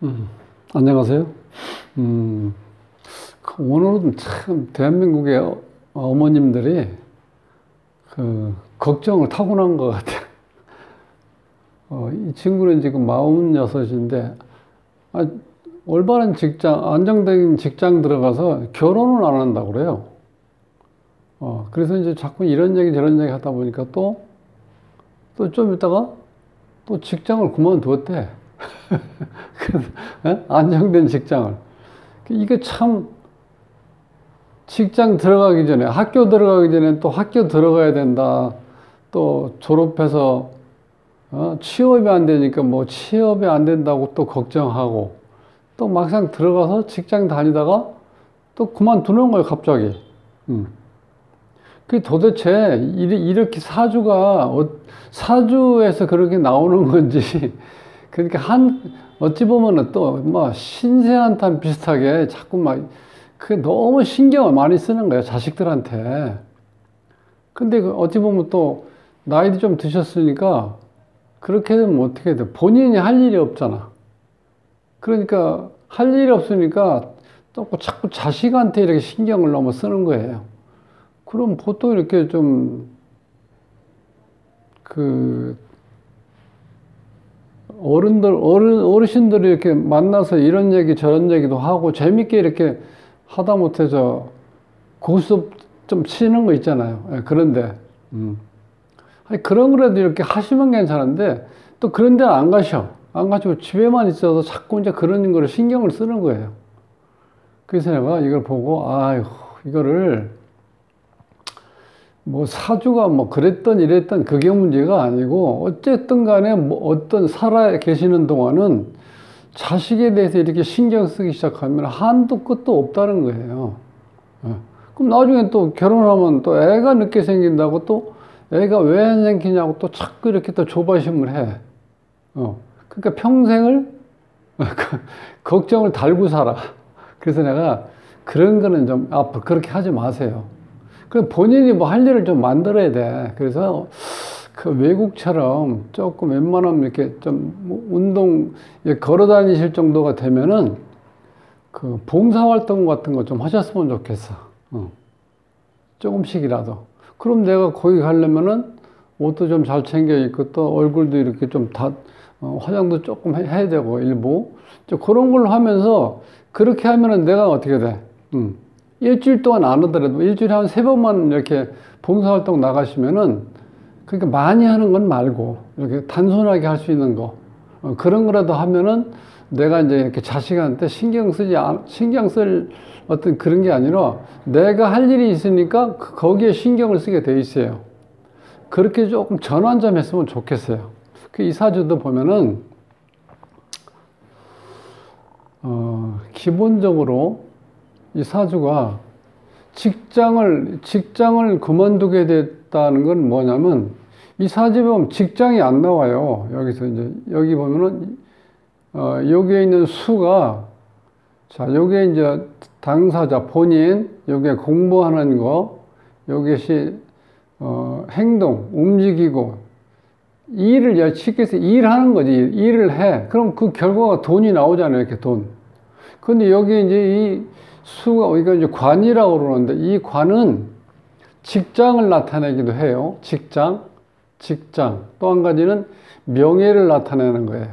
음, 안녕하세요. 음, 오늘은 참 대한민국의 어머님들이 걱정을 타고난 것 같아요. 이 친구는 지금 46인데, 올바른 직장, 안정적인 직장 들어가서 결혼을 안 한다고 그래요. 그래서 이제 자꾸 이런 얘기 저런 얘기 하다 보니까 또 좀 있다가 또 직장을 그만두었대. 그래서, 안정된 직장을. 이게 참, 직장 들어가기 전에, 학교 들어가기 전에 또 학교 들어가야 된다. 또 졸업해서, 취업이 안 되니까 뭐 취업이 안 된다고 또 걱정하고, 또 막상 들어가서 직장 다니다가 또 그만두는 거예요, 갑자기. 그 도대체 이렇게 사주에서 그렇게 나오는 건지, 그러니까 어찌 보면은 또 뭐 신세한탄 비슷하게 자꾸 그 너무 신경을 많이 쓰는 거예요, 자식들한테. 근데 어찌 보면 또 나이도 좀 드셨으니까 그렇게 되면 어떻게 돼? 본인이 할 일이 없잖아. 그러니까 할 일이 없으니까 또 자꾸 자식한테 이렇게 신경을 너무 쓰는 거예요. 그럼 보통 이렇게 좀 어르신들이 이렇게 만나서 이런 얘기 저런 얘기도 하고 재밌게 이렇게 하다 못해 고스톱 좀 치는 거 있잖아요. 그런데, 아니, 그런 거라도 이렇게 하시면 괜찮은데 또 그런 데는 안 가셔. 안 가시고 집에만 있어서 자꾸 이제 그런 거를 신경을 쓰는 거예요. 그래서 내가 이걸 보고, 아유, 이거를 뭐 사주가 뭐 그랬던 이랬던 그게 문제가 아니고 어쨌든 간에 뭐 어떤 살아 계시는 동안은 자식에 대해서 이렇게 신경 쓰기 시작하면 한도 끝도 없다는 거예요. 그럼 나중에 또 결혼하면 또 애가 늦게 생긴다고 또 애가 왜 안 생기냐고 또 자꾸 이렇게 또 조바심을 해. 그러니까 평생을 걱정을 달고 살아. 그래서 내가 그런 거는 좀 앞으로 그렇게 하지 마세요. 그 본인이 뭐 할 일을 좀 만들어야 돼. 그래서 그 외국처럼 조금 웬만하면 이렇게 좀 운동, 걸어 다니실 정도가 되면은 그 봉사활동 같은 거 좀 하셨으면 좋겠어. 조금씩이라도. 그럼 내가 거기 가려면은 옷도 좀 잘 챙겨 입고 또 얼굴도 이렇게 좀 화장도 조금 해야 되고 일부. 그런 걸로 하면서 그렇게 하면은 내가 어떻게 돼? 일주일 동안 안 하더라도 일주일에 한 3번만 이렇게 봉사활동 나가시면은 그러니까 많이 하는 건 말고 이렇게 단순하게 할 수 있는 거 그런 거라도 하면은 내가 이제 이렇게 자식한테 신경 쓸 어떤 그런 게 아니라 내가 할 일이 있으니까 거기에 신경을 쓰게 돼 있어요. 그렇게 조금 전환 좀 했으면 좋겠어요. 이 사주도 보면은 기본적으로 이 사주가 직장을 그만두게 됐다는 건 뭐냐면, 이 사주에 보면 직장이 안 나와요. 여기서 이제, 여기 보면은, 여기에 있는 수가, 자, 여기에 이제 당사자, 본인, 여기에 공부하는 거, 여기에 행동, 움직이고, 일을, 쉽게 해서 일하는 거지. 일을 해. 그럼 그 결과가 돈이 나오잖아요. 이렇게 돈. 근데 여기 이제 이 수가, 이거 이제 관이라고 그러는데, 이 관은 직장을 나타내기도 해요. 직장. 또 한 가지는 명예를 나타내는 거예요.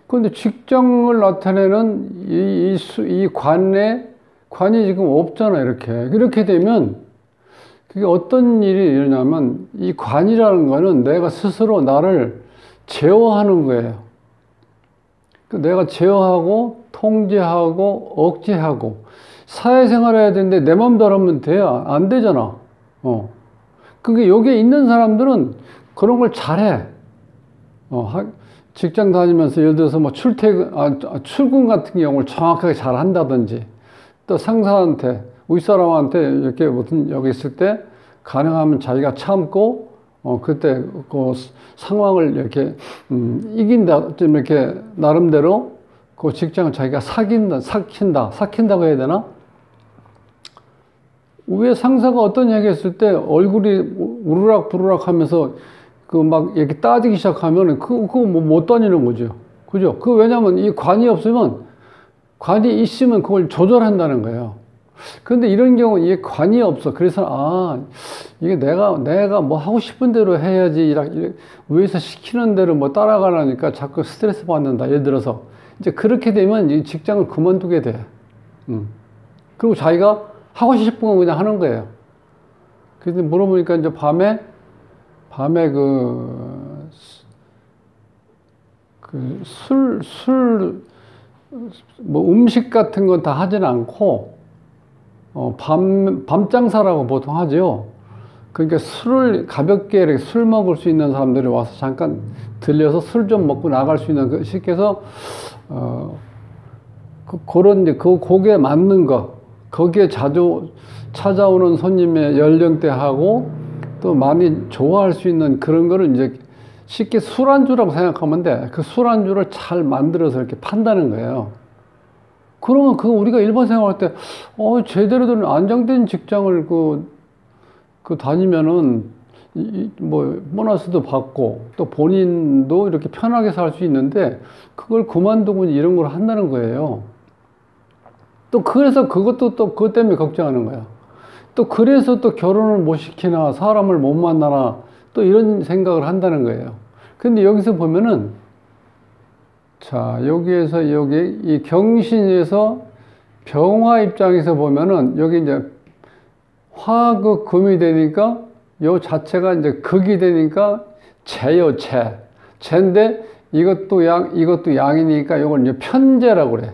그런데 직장을 나타내는 이 관이 지금 없잖아요. 이렇게 되면, 그게 어떤 일이 일어나면, 이 관이라는 거는 내가 스스로 나를 제어하는 거예요. 내가 제어하고, 통제하고, 억제하고, 사회생활 해야 되는데 내 마음대로 하면 돼야 안 되잖아. 그게 여기에 있는 사람들은 그런 걸 잘해. 직장 다니면서 예를 들어서 뭐 출근 같은 경우를 정확하게 잘 한다든지, 또 상사한테, 윗사람한테 이렇게 무슨 여기 있을 때 가능하면 자기가 참고, 그때 그 상황을 이렇게, 이긴다. 좀 이렇게 나름대로 그 직장을 자기가 삭힌다고 해야 되나? 위에 상사가 어떤 얘기 했을 때 얼굴이 우르락부르락 하면서 그 막 이렇게 따지기 시작하면 그거 뭐 못 다니는 거죠. 그죠? 그 왜냐면 이 관이 없으면, 관이 있으면 그걸 조절한다는 거예요. 그런데 이런 경우 이게 관이 없어. 그래서, 이게 내가 뭐 하고 싶은 대로 해야지. 이렇게 위에서 시키는 대로 뭐 따라가라니까 자꾸 스트레스 받는다. 예를 들어서. 이제 그렇게 되면 이 직장을 그만두게 돼. 그리고 자기가 하고 싶은 거 그냥 하는 거예요. 그래서 물어보니까 이제 밤에 뭐 음식 같은 건 다 하진 않고, 밤 장사라고 보통 하죠. 그러니까 술을 가볍게 이렇게 술 먹을 수 있는 사람들이 와서 잠깐 들려서 술 좀 먹고 나갈 수 있는, 쉽게 해서, 그런 이제 그 곡에 맞는 거, 거기에 자주 찾아오는 손님의 연령대하고 또 많이 좋아할 수 있는 그런 거를 이제 쉽게 술안주라고 생각하면 돼. 그 술안주를 잘 만들어서 이렇게 판다는 거예요. 그러면 그거 우리가 일반 생활할 때, 제대로 된 안정된 직장을 다니면은, 뭐, 보너스도 받고, 또 본인도 이렇게 편하게 살 수 있는데, 그걸 그만두고 이런 걸 한다는 거예요. 또 그래서 그것도 또 그것 때문에 걱정하는 거야. 또 그래서 또 결혼을 못 시키나, 사람을 못 만나나, 또 이런 생각을 한다는 거예요. 근데 여기서 보면은, 자, 여기에서 여기, 이 경신에서 병화 입장에서 보면은, 여기 이제 화극 금이 되니까, 요 자체가 이제 극이 되니까, 재요, 재. 재인데, 이것도 양이니까, 요걸 이제 편재라고 그래.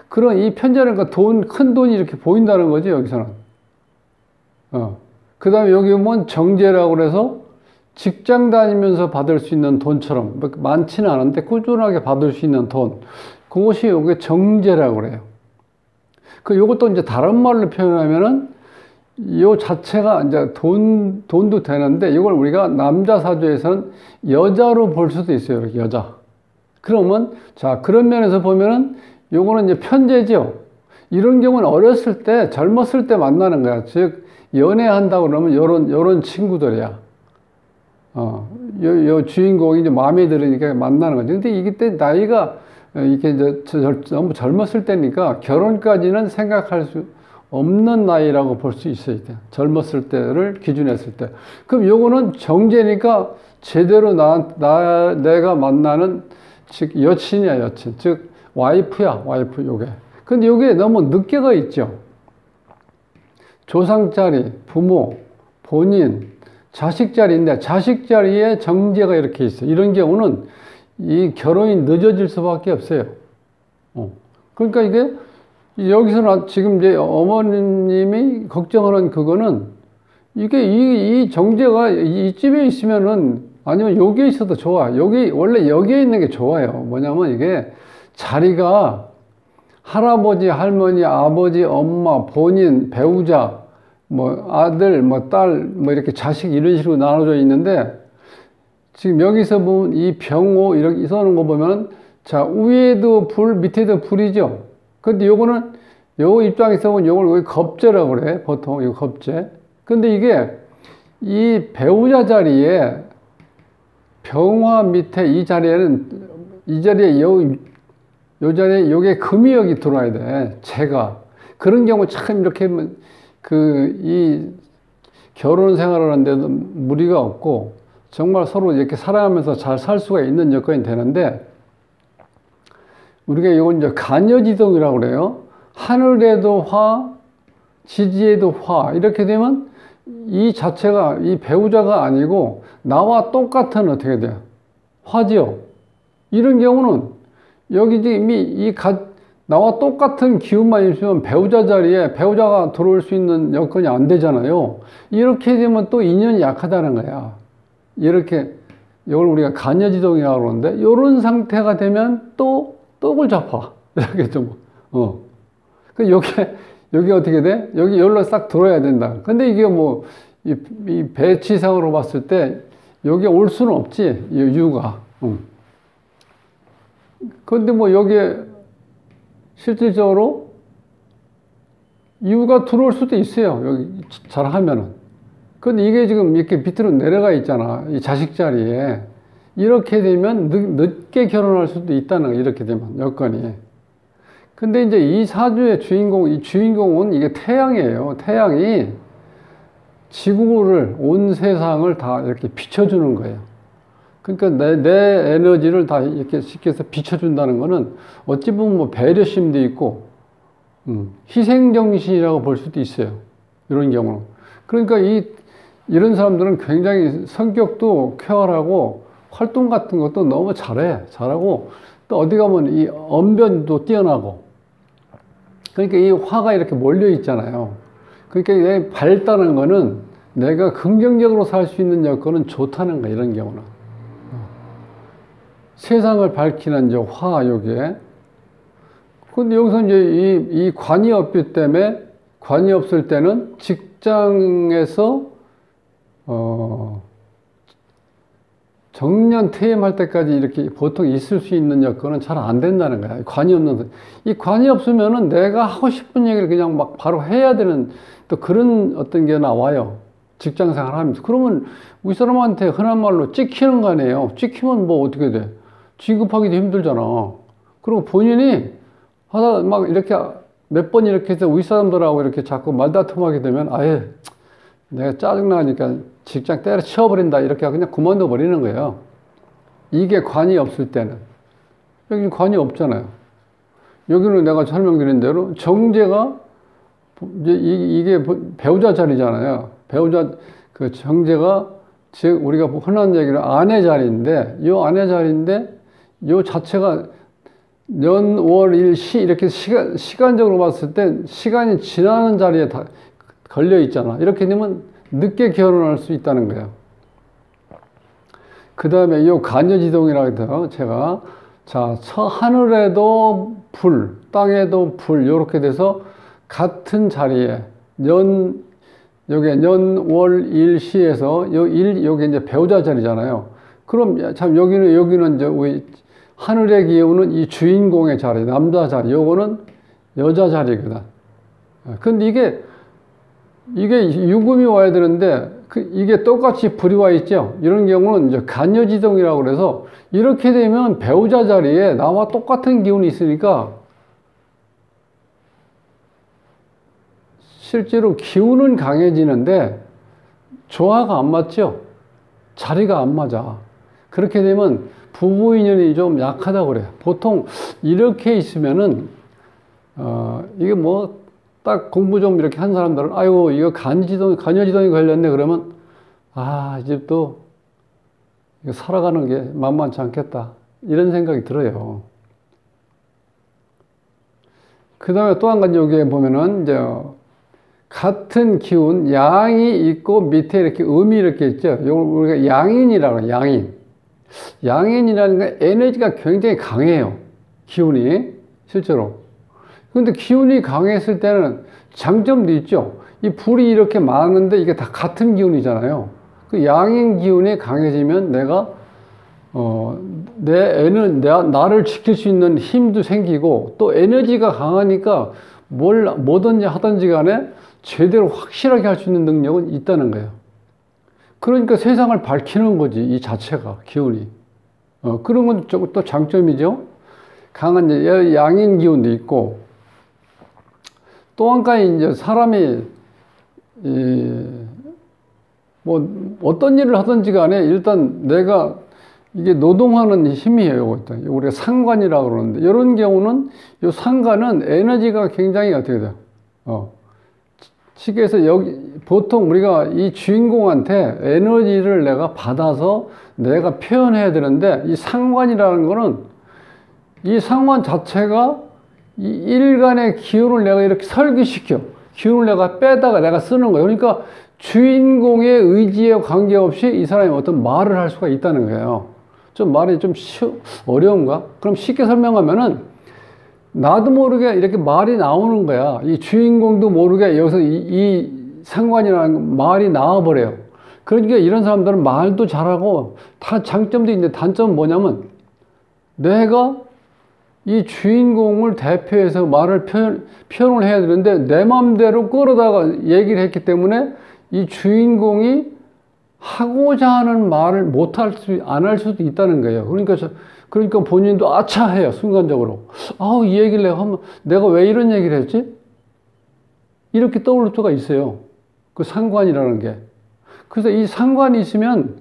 그런 이 편재라니까 큰 돈이 이렇게 보인다는 거지, 여기서는. 그 다음에 여기 보면 정재라고 그래서 직장 다니면서 받을 수 있는 돈처럼, 많지는 않은데 꾸준하게 받을 수 있는 돈. 그것이 요게 정재라고 그래요. 요것도 이제 다른 말로 표현하면은 요 자체가 이제 돈도 되는데 이걸 우리가 남자 사주에서는 여자로 볼 수도 있어요. 이렇게 여자. 그러면, 자, 그런 면에서 보면은 요거는 이제 편재죠. 이런 경우는 어렸을 때, 젊었을 때 만나는 거야. 즉, 연애한다고 그러면 요런 친구들이야. 요 주인공이 이제 마음에 들으니까 만나는 거지. 근데 이게 때 나이가 이게 이제 너무 젊었을 때니까 결혼까지는 생각할 수 없는 나이라고 볼 수 있어야 돼. 젊었을 때를 기준했을 때. 그럼 요거는 정제니까 제대로 내가 만나는 즉 여친이야, 여친. 즉 와이프야, 와이프 요게. 근데 요게 너무 늦게가 있죠. 조상 자리, 부모, 본인, 자식 자리인데 자식 자리에 정제가 이렇게 있어요. 이런 경우는 이 결혼이 늦어질 수밖에 없어요. 그러니까 이게 여기서는 지금 이제 어머님이 걱정하는 그거는 이게 이 정제가 이쯤에 있으면은 아니면 여기에 있어도 좋아. 원래 여기에 있는 게 좋아요. 뭐냐면 이게 자리가 할아버지, 할머니, 아버지, 엄마, 본인, 배우자, 뭐 아들, 뭐 딸, 뭐 이렇게 자식 이런 식으로 나눠져 있는데 지금 여기서 보면 이 병호 이렇게 써놓은 거 보면 자 위에도 불, 밑에도 불이죠. 근데 요거는 요 입장에서 보면 요걸 겁재라고 그래. 보통 이거 겁재. 근데 이게 이 배우자 자리에 병화 밑에 이 자리에는 이 자리에 요 자리에 요게 금이 여기 들어와야 돼. 재가. 그런 경우 참 이렇게 이 결혼 생활을 하는데도 무리가 없고 정말 서로 이렇게 살아가면서 잘 살 수가 있는 여건이 되는데 우리가 이건 이제 간여지동이라고 그래요. 하늘에도 화, 지지에도 화. 이렇게 되면 이 자체가 이 배우자가 아니고 나와 똑같은 어떻게 돼요? 화지요. 이런 경우는 여기 이미 나와 똑같은 기운만 있으면 배우자 자리에 배우자가 들어올 수 있는 여건이 안 되잖아요. 이렇게 되면 또 인연이 약하다는 거야. 이렇게, 이걸 우리가 간여지동이라고 그러는데, 이런 상태가 되면 또 떡을 잡아. 이렇게 좀, 여기 어떻게 돼? 여기로 싹 들어야 된다. 근데 이게 뭐, 이 배치상으로 봤을 때, 여기 올 수는 없지, 유가. 근데 뭐, 여기에, 실질적으로, 유가 들어올 수도 있어요. 여기 잘 하면은. 근데 이게 지금 이렇게 밑으로 내려가 있잖아. 이 자식 자리에. 이렇게 되면 늦게 결혼할 수도 있다는 거예요. 이렇게 되면 여건이. 근데 이제 이 사주의 주인공, 이 주인공은 이게 태양이에요. 태양이 지구를, 온 세상을 다 이렇게 비춰주는 거예요. 그러니까 내 에너지를 다 이렇게 쉽게 해서 비춰준다는 거는 어찌 보면 뭐 배려심도 있고, 희생정신이라고 볼 수도 있어요. 이런 경우는. 그러니까 이런 사람들은 굉장히 성격도 쾌활하고 활동 같은 것도 너무 잘하고 또 어디 가면 이 언변도 뛰어나고 그러니까 이 화가 이렇게 몰려 있잖아요. 그러니까 밝다는 거는 내가 긍정적으로 살 수 있는 여건은 좋다는 거야, 이런 경우는. 세상을 밝히는 이제 화, 요게. 근데 여기서 이제 이 관이 없기 때문에 관이 없을 때는 직장에서 정년 퇴임할 때까지 이렇게 보통 있을 수 있는 여건은 잘 안 된다는 거야. 관이 없는, 이 관이 없으면은 내가 하고 싶은 얘기를 그냥 막 바로 해야 되는 또 그런 어떤 게 나와요. 직장 생활 하면서. 그러면 우리 사람한테 흔한 말로 찍히는 거 아니에요. 찍히면 뭐 어떻게 돼? 진급하기도 힘들잖아. 그리고 본인이 하다 막 이렇게 몇 번 이렇게 해서 우리 사람들하고 이렇게 자꾸 말다툼하게 되면 아예 내가 짜증나니까 직장 때려치워버린다 이렇게 그냥 그만둬 버리는 거예요. 이게 관이 없을 때는. 여기는 관이 없잖아요. 여기는 내가 설명드린 대로 정제가 이게 배우자 자리잖아요. 배우자 그 정제가 즉 우리가 흔한 얘기로 아내 자리인데 이 아내 자리인데 이 자체가 년, 월, 일, 시 이렇게 시간적으로 봤을 때 시간이 지나는 자리에 다 걸려 있잖아. 이렇게 되면 늦게 결혼할 수 있다는 거예요. 그 다음에 이 간여지동이라고 해서 제가 자 하늘에도 불, 땅에도 불 이렇게 돼서 같은 자리에 요게 년, 월, 일, 시에서 요게 이제 배우자 자리잖아요. 그럼 참 여기는 이제 우리 하늘의 기운은 이 주인공의 자리, 남자 자리, 요거는 여자 자리거든. 근데 이게 유금이 와야 되는데, 이게 똑같이 불이 와 있죠? 이런 경우는 이제 간여지동이라고 그래서, 이렇게 되면 배우자 자리에 나와 똑같은 기운이 있으니까, 실제로 기운은 강해지는데, 조화가 안 맞죠? 자리가 안 맞아. 그렇게 되면 부부 인연이 좀 약하다고 그래요. 보통 이렇게 있으면은, 이게 뭐, 딱 공부 좀 이렇게 한 사람들은, 아이고, 이거 간여지동이 걸렸네. 그러면, 이제 또, 이거 살아가는 게 만만치 않겠다. 이런 생각이 들어요. 그 다음에 또 한 가지 여기에 보면은, 이제, 같은 기운, 양이 있고 밑에 이렇게 음이 이렇게 있죠. 이걸 우리가 양인이라고 해요, 양인. 양인이라는 건 에너지가 굉장히 강해요. 기운이, 실제로. 근데 기운이 강했을 때는 장점도 있죠. 이 불이 이렇게 많은데 이게 다 같은 기운이잖아요. 그 양인 기운이 강해지면 내가, 나를 지킬 수 있는 힘도 생기고 또 에너지가 강하니까 뭐든지 하든지 간에 제대로 확실하게 할 수 있는 능력은 있다는 거예요. 그러니까 세상을 밝히는 거지, 이 자체가, 기운이. 그런 건 또 장점이죠. 강한 양인 기운도 있고, 또 한 가지 이제 사람이, 뭐, 어떤 일을 하든지 간에 일단 내가 이게 노동하는 힘이에요. 우리가 상관이라고 그러는데, 이런 경우는, 이 상관은 에너지가 굉장히 어떻게 돼요? 쉽게 해서 보통 우리가 이 주인공한테 에너지를 내가 받아서 내가 표현해야 되는데, 이 상관이라는 거는, 이 상관 자체가 이 일간의 기운을 내가 이렇게 설기시켜. 기운을 내가 빼다가 내가 쓰는 거예요. 그러니까 주인공의 의지에 관계없이 이 사람이 어떤 말을 할 수가 있다는 거예요. 좀 말이 좀 어려운가? 그럼 쉽게 설명하면은 나도 모르게 이렇게 말이 나오는 거야. 이 주인공도 모르게 여기서 이 상관이라는 말이 나와버려요. 그러니까 이런 사람들은 말도 잘하고 다 장점도 있는데 단점은 뭐냐면 내가 이 주인공을 대표해서 말을 표현을 해야 되는데 내 마음대로 끌어다가 얘기를 했기 때문에 이 주인공이 하고자 하는 말을 안 할 수도 있다는 거예요. 그러니까 본인도 아차해요, 순간적으로. 아우, 이 얘기를 내가 하면, 내가 왜 이런 얘기를 했지? 이렇게 떠오를 수가 있어요. 그 상관이라는 게. 그래서 이 상관이 있으면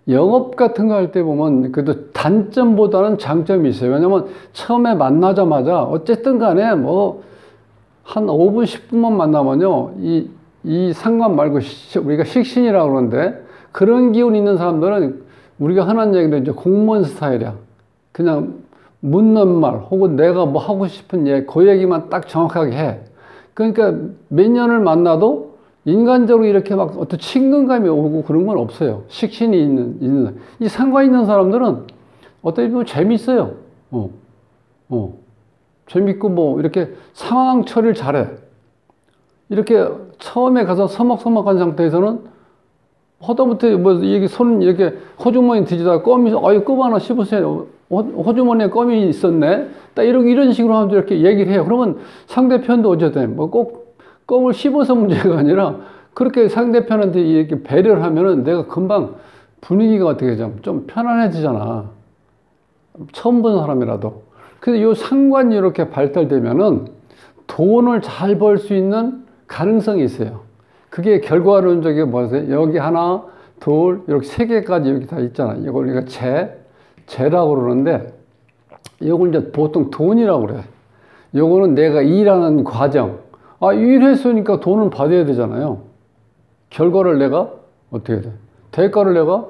영업 같은 거 할 때 보면 그래도 단점보다는 장점이 있어요. 왜냐면 처음에 만나자마자 어쨌든 간에 뭐 한 5분, 10분만 만나면요. 이 상관 말고 우리가 식신이라고 그러는데 그런 기운 있는 사람들은 우리가 흔한 얘기로 이제 공무원 스타일이야. 그냥 묻는 말 혹은 내가 뭐 하고 싶은 얘기, 그 얘기만 딱 정확하게 해. 그러니까 몇 년을 만나도 인간적으로 이렇게 막 어떤 친근감이 오고 그런 건 없어요. 식신이 있는. 이 상관 있는 사람들은 어떻게 보면 재밌어요. 재밌고 뭐 이렇게 상황 처리를 잘해. 이렇게 처음에 가서 서먹서먹한 상태에서는 허다못해 뭐 이게 손 이렇게 호주머니 뒤지다가 껌이 아유 껌 하나 씹으세요. 호주머니에 껌이 있었네. 딱 이런 식으로 하면 이렇게 얘기를 해요. 그러면 상대편도 어쨌든 뭐 꼭 껌을 씹어서 문제가 아니라 그렇게 상대편한테 이렇게 배려를 하면은 내가 금방 분위기가 어떻게 좀 편안해지잖아. 처음 본 사람이라도. 그래서 이 상관이 이렇게 발달되면은 돈을 잘 벌 수 있는 가능성이 있어요. 그게 결과론적인 뭐세요? 여기 하나, 둘, 이렇게 세 개까지 여기 다 있잖아. 이걸 우리가 재라고 그러는데, 이걸 이제 보통 돈이라고 그래. 요거는 내가 일하는 과정. 아, 일했으니까 돈을 받아야 되잖아요. 결과를 내가 어떻게 돼? 대가를 내가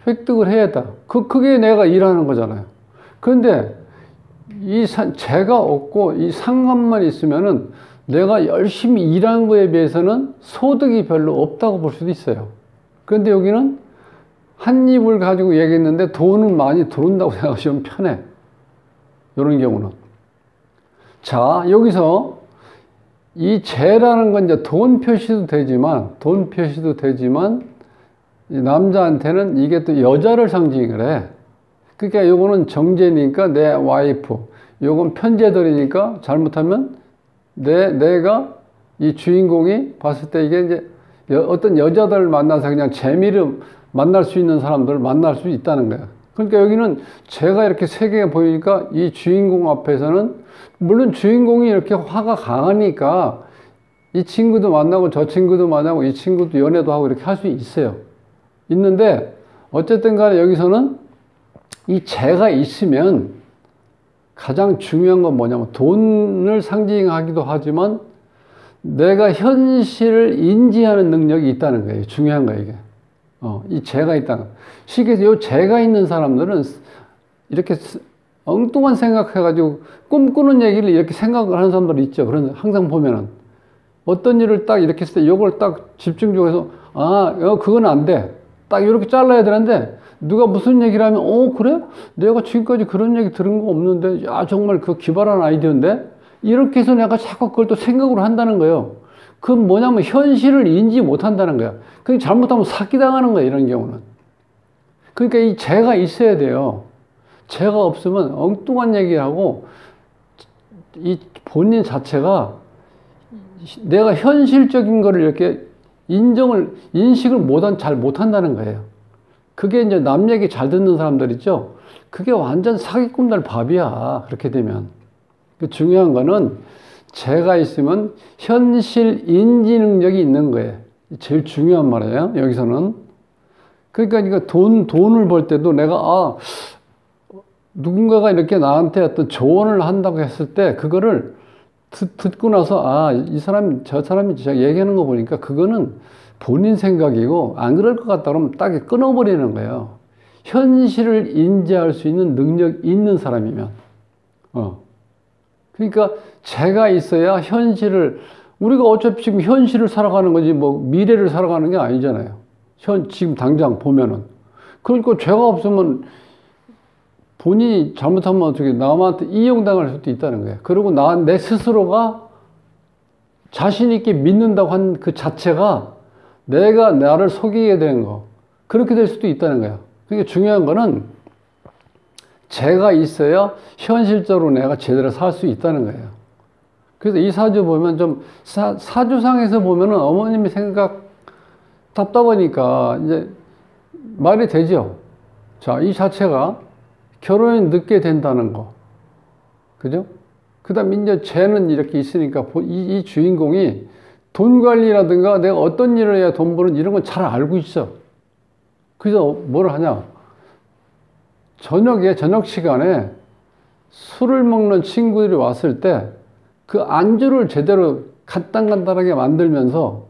획득을 해야 돼. 그게 내가 일하는 거잖아요. 그런데 재가 없고 이 상관만 있으면은 내가 열심히 일한 거에 비해서는 소득이 별로 없다고 볼 수도 있어요. 그런데 여기는 한 입을 가지고 얘기했는데 돈은 많이 들어온다고 생각하시면 편해. 이런 경우는. 자, 여기서 이 재라는 건 이제 돈 표시도 되지만, 남자한테는 이게 또 여자를 상징을 해. 그러니까 요거는 정제니까 내 와이프, 요건 편제들이니까 잘못하면 내가 이 주인공이 봤을 때 이게 이제 어떤 여자들을 만나서 그냥 재미를 만날 수 있는 사람들을 만날 수 있다는 거야. 그러니까 여기는 제가 이렇게 세 개가 보이니까 이 주인공 앞에서는 물론 주인공이 이렇게 화가 강하니까 이 친구도 만나고 저 친구도 만나고 이 친구도 연애도 하고 이렇게 할 수 있어요. 있는데 어쨌든 간에 여기서는 이 재가 있으면 가장 중요한 건 뭐냐면 돈을 상징하기도 하지만 내가 현실을 인지하는 능력이 있다는 거예요. 중요한 거예요, 이게. 이 재가 있다는. 쉽게 이 재가 있는 사람들은 이렇게 엉뚱한 생각해가지고 꿈꾸는 얘기를 이렇게 생각을 하는 사람들 있죠. 그런 항상 보면은 어떤 일을 딱 이렇게 했을 때 이걸 딱 집중적으로 해서 그건 안 돼. 딱 이렇게 잘라야 되는데 누가 무슨 얘기를 하면 그래? 내가 지금까지 그런 얘기 들은 거 없는데 야 정말 그 기발한 아이디어인데 이렇게 해서 내가 자꾸 그걸 또 생각으로 한다는 거예요. 그건 뭐냐면 현실을 인지 못한다는 거야. 그게 잘못하면 사기당하는 거야, 이런 경우는. 그러니까 이 재가 있어야 돼요. 재가 없으면 엉뚱한 얘기하고 이 본인 자체가 내가 현실적인 거를 이렇게 인식을 잘 못한다는 거예요. 그게 이제 남 얘기 잘 듣는 사람들 있죠? 그게 완전 사기꾼들 밥이야. 그렇게 되면. 중요한 거는 재가 있으면 현실 인지 능력이 있는 거예요. 제일 중요한 말이에요. 여기서는. 그러니까 이거 돈을 벌 때도 내가, 누군가가 이렇게 나한테 어떤 조언을 한다고 했을 때, 그거를 듣고 나서, 저 사람이 제가 얘기하는 거 보니까 그거는 본인 생각이고, 안 그럴 것 같다 그러면 딱 끊어버리는 거예요. 현실을 인지할 수 있는 능력이 있는 사람이면. 그러니까 재가 있어야 우리가 어차피 지금 현실을 살아가는 거지, 뭐, 미래를 살아가는 게 아니잖아요. 지금 당장 보면은. 그러니까 죄가 없으면 본인이 잘못하면 어떻게 남한테 이용당할 수도 있다는 거예요. 그리고 내 스스로가 자신있게 믿는다고 한 그 자체가 내가 나를 속이게 되는 거. 그렇게 될 수도 있다는 거예요. 그러니까 중요한 거는 재가 있어야 현실적으로 내가 제대로 살 수 있다는 거예요. 그래서 이 사주 보면 좀 사주상에서 보면은 어머님이 답답하니까 이제 말이 되죠. 자, 이 자체가 결혼이 늦게 된다는 거. 그죠? 그 다음에 이제 쟤는 이렇게 있으니까 이 주인공이 돈 관리라든가 내가 어떤 일을 해야 돈 버는 이런 건 잘 알고 있어. 그래서 뭘 하냐. 저녁 시간에 술을 먹는 친구들이 왔을 때 그 안주를 제대로 간단하게 만들면서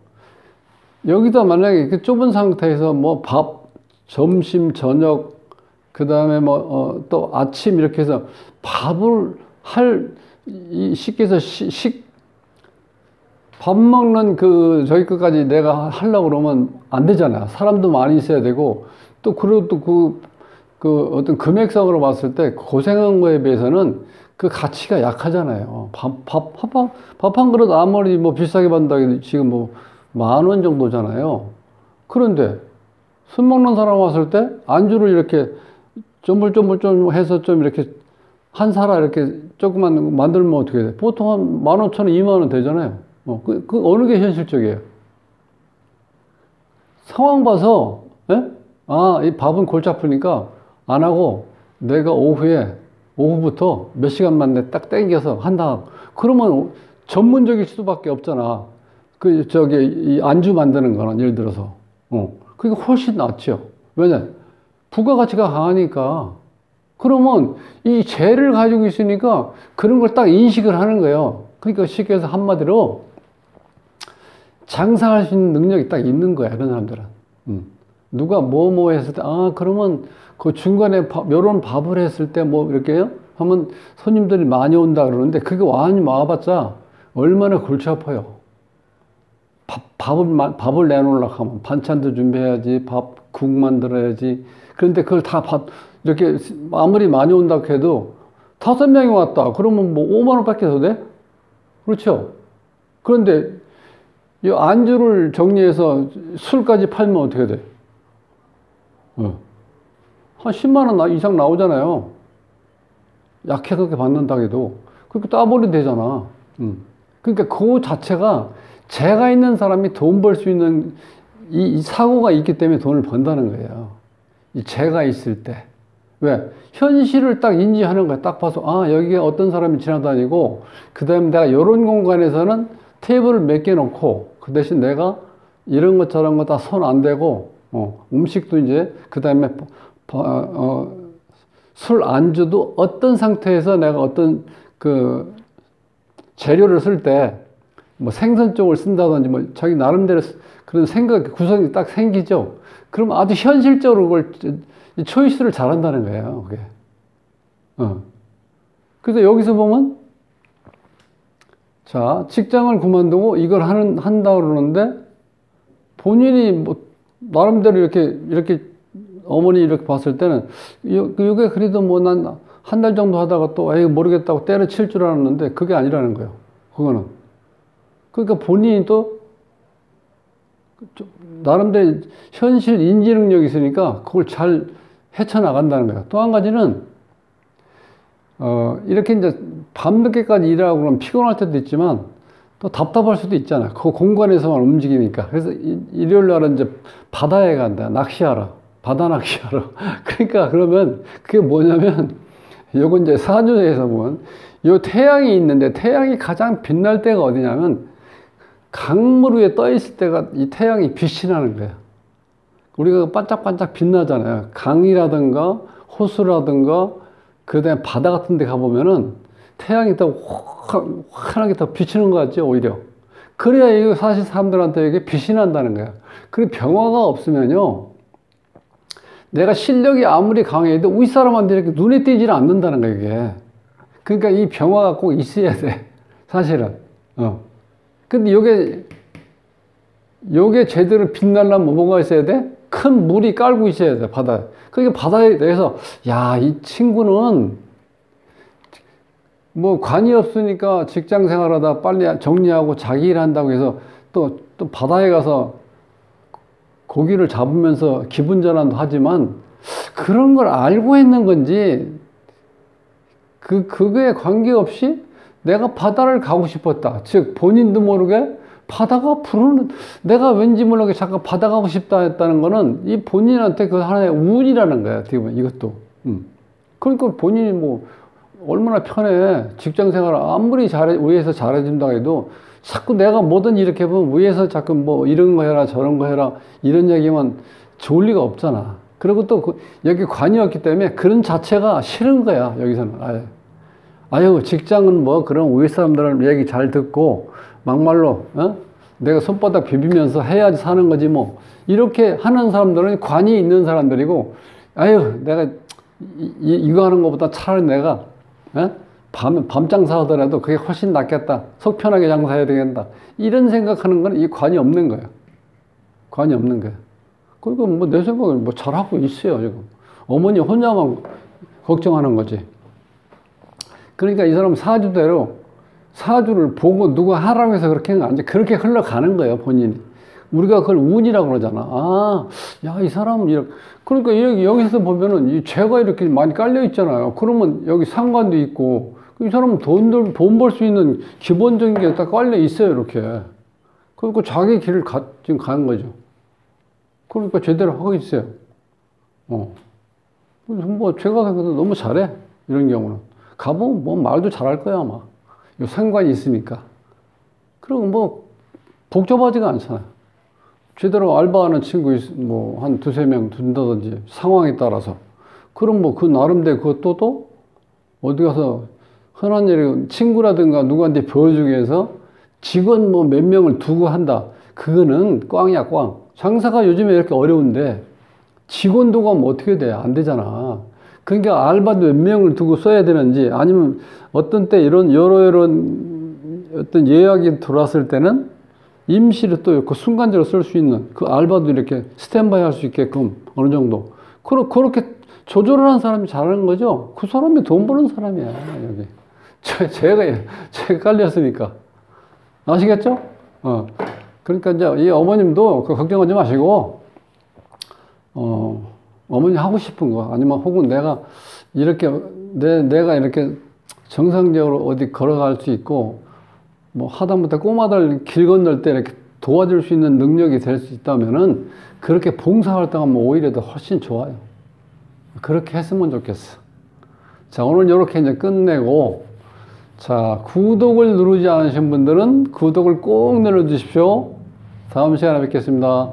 여기다 만약에 그 좁은 상태에서 뭐 밥, 점심, 저녁, 그 다음에 또 아침 이렇게 해서 밥을 쉽게 해서 밥 먹는 저기 끝까지 내가 하려고 그러면 안 되잖아요. 사람도 많이 있어야 되고, 또, 그리고 또 어떤 금액상으로 봤을 때 고생한 거에 비해서는 그 가치가 약하잖아요. 밥 한 그릇 아무리 뭐 비싸게 받는다 해도 지금 뭐 10,000원 정도잖아요. 그런데 술 먹는 사람 왔을 때 안주를 이렇게 쪼물쪼물 좀 해서 좀 이렇게 한 사라 이렇게 조금만 만들면 어떻게 돼? 보통 한 15,000원, 20,000원 되잖아요. 어느 게 현실적이에요? 상황 봐서, 예? 이 밥은 골치 아프니까 안 하고 내가 오후부터 몇 시간만 딱 땡겨서 한다. 그러면 전문적일 수밖에 없잖아. 이 안주 만드는 거는 예를 들어서. 그게 훨씬 낫죠. 왜냐? 부가가치가 강하니까. 그러면 이 재를 가지고 있으니까 그런 걸 딱 인식을 하는 거예요. 그러니까 쉽게 해서 한마디로 장사할 수 있는 능력이 딱 있는 거야, 이런 사람들은. 누가 뭐 했을 때, 그러면 그 중간에 요런 밥을 했을 때 뭐 이렇게 하면 손님들이 많이 온다 그러는데 그게 와봤자 얼마나 골치 아파요. 밥을 내놓으려고 하면 반찬도 준비해야지, 국 만들어야지. 그런데 그걸 이렇게 아무리 많이 온다고 해도 5명이 왔다. 그러면 뭐 5만 원밖에 더 돼? 그렇죠? 그런데 이 안주를 정리해서 술까지 팔면 어떻게 돼? 한 10만 원 이상 나오잖아요. 약해 그렇게 받는다 해도. 그렇게 따버리면 되잖아. 그러니까 그 자체가 재가 있는 사람이 돈 벌 수 있는 이 사고가 있기 때문에 돈을 번다는 거예요. 이 재가 있을 때. 왜? 현실을 딱 인지하는 거야. 딱 봐서, 여기에 어떤 사람이 지나다니고, 그 다음에 내가 이런 공간에서는 테이블을 몇 개 놓고, 그 대신 내가 이런 것 저런 거 다 손 안 대고, 음식도 이제, 그 다음에, 술 안주도 어떤 상태에서 내가 어떤 재료를 쓸 때, 뭐 생선 쪽을 쓴다든지, 뭐 자기 나름대로 그런 구성이 딱 생기죠. 그럼 아주 현실적으로 그걸 초이스를 잘한다는 거예요, 그게. 그래서 여기서 보면, 자, 직장을 그만두고 이걸 한다 그러는데, 본인이 뭐, 나름대로 이렇게, 어머니 이렇게 봤을 때는, 이게 그래도 뭐 난 한 달 정도 하다가 또, 모르겠다고 때려칠 줄 알았는데, 그게 아니라는 거예요. 그거는. 그러니까 본인이 또, 나름대로 현실 인지 능력이 있으니까 그걸 잘 헤쳐나간다는 거예요. 또 한 가지는, 이렇게 이제 밤늦게까지 일하고 그러면 피곤할 때도 있지만 또 답답할 수도 있잖아요. 그 공간에서만 움직이니까. 그래서 일요일 날은 이제 바다에 간다. 낚시하러. 바다 낚시하러. 그러니까 그러면 그게 뭐냐면, 요건 이제 사주에서 보면, 요 태양이 있는데 태양이 가장 빛날 때가 어디냐면, 강물 위에 떠 있을 때가 이 태양이 빛이 나는 거예요. 우리가 반짝반짝 빛나잖아요. 강이라든가 호수라든가 그 다음에 바다 같은 데 가보면은 태양이 더 환하게 더 비치는 것 같죠, 오히려. 그래야 이거 사실 사람들한테 이게 빛이 난다는 거예요. 그리고 병화가 없으면요, 내가 실력이 아무리 강해도 윗사람한테 이렇게 눈에 띄지를 않는다는 거예요, 이게. 그러니까 이 병화가 꼭 있어야 돼, 사실은. 근데 요게 제대로 빛나려면 뭐가 있어야 돼? 큰 물이 깔고 있어야 돼, 바다에. 그러니까 바다에 대해서, 이 친구는 뭐 관이 없으니까 직장 생활하다 빨리 정리하고 자기 일 한다고 해서 또 바다에 가서 고기를 잡으면서 기분 전환도 하지만 그런 걸 알고 있는 건지, 그거에 관계없이 내가 바다를 가고 싶었다. 즉, 본인도 모르게 바다가 부르는, 내가 왠지 모르게 잠깐 바다 가고 싶다 했다는 거는 이 본인한테 그 하나의 운이라는 거야, 어떻게 보면 이것도. 그러니까 본인이 뭐 얼마나 편해. 직장 생활을 아무리 위에서 잘해준다고 해도 자꾸 내가 뭐든 이렇게 보면 위에서 자꾸 뭐 이런 거 해라 저런 거 해라 이런 얘기만 좋을 리가 없잖아. 그리고 또 여기 관이었기 때문에 그런 자체가 싫은 거야, 여기서는. 아유, 직장은 뭐 그런 위에 사람들 얘기 잘 듣고 막말로 내가 손바닥 비비면서 해야지 사는 거지 뭐. 이렇게 하는 사람들은 관이 있는 사람들이고, 아유, 내가 이거 하는 것보다 차라리 내가 밤 장사하더라도 그게 훨씬 낫겠다. 속 편하게 장사해야 되겠다. 이런 생각하는 건 이 관이 없는 거예요. 관이 없는 거예요. 그리고 뭐 내 생각에 뭐 잘하고 있어요, 지금. 어머니 혼자만 걱정하는 거지. 그러니까 이 사람은 사주대로 사주를 보고 누가 하라고 해서 그렇게 하는 게 아니지. 그렇게 흘러가는 거예요, 본인이. 우리가 그걸 운이라고 그러잖아. 아, 야, 이 사람은 이렇게. 그러니까 여기서 보면은 이 죄가 이렇게 많이 깔려 있잖아요. 그러면 여기 상관도 있고, 이 사람은 돈 벌 수 있는 기본적인 게 다 깔려 있어요, 이렇게. 그러니까 자기 길을 지금 가는 거죠. 그러니까 제대로 하고 있어요. 뭐, 제가 너무 잘해. 이런 경우는. 가보면 뭐 말도 잘할 거야, 아마. 요 상관이 있으니까. 그리고 뭐, 복잡하지가 않잖아요. 제대로 알바하는 친구, 뭐, 한 두세 명 둔다든지, 상황에 따라서. 그럼 뭐, 그 나름대로 그것도 또, 어디 가서, 흔한 일이 친구라든가 누구한테 보여주기 위해서 직원 뭐 몇 명을 두고 한다. 그거는 꽝이야, 꽝. 장사가 요즘에 이렇게 어려운데, 직원 두고 하면 어떻게 돼? 안 되잖아. 그러니까 알바도 몇 명을 두고 써야 되는지, 아니면 어떤 때 이런, 여러 어떤 예약이 들어왔을 때는 임시로 또 그 순간적으로 쓸 수 있는 그 알바도 이렇게 스탠바이 할 수 있게끔 어느 정도. 그렇게 조절을 한 사람이 잘하는 거죠. 그 사람이 돈 버는 사람이야, 여기. 제가 깔렸으니까. 아시겠죠? 그러니까 이제 이 어머님도 걱정하지 마시고, 어머니 하고 싶은 거, 아니면 혹은 내가 이렇게, 내가 이렇게 정상적으로 어디 걸어갈 수 있고, 뭐 하다못해 꼬마들 길 건널 때 이렇게 도와줄 수 있는 능력이 될 수 있다면은 그렇게 봉사활동하면 오히려 더 훨씬 좋아요. 그렇게 했으면 좋겠어. 자, 오늘 이렇게 이제 끝내고, 자, 구독을 누르지 않으신 분들은 구독을 꼭 눌러주십시오. 다음 시간에 뵙겠습니다.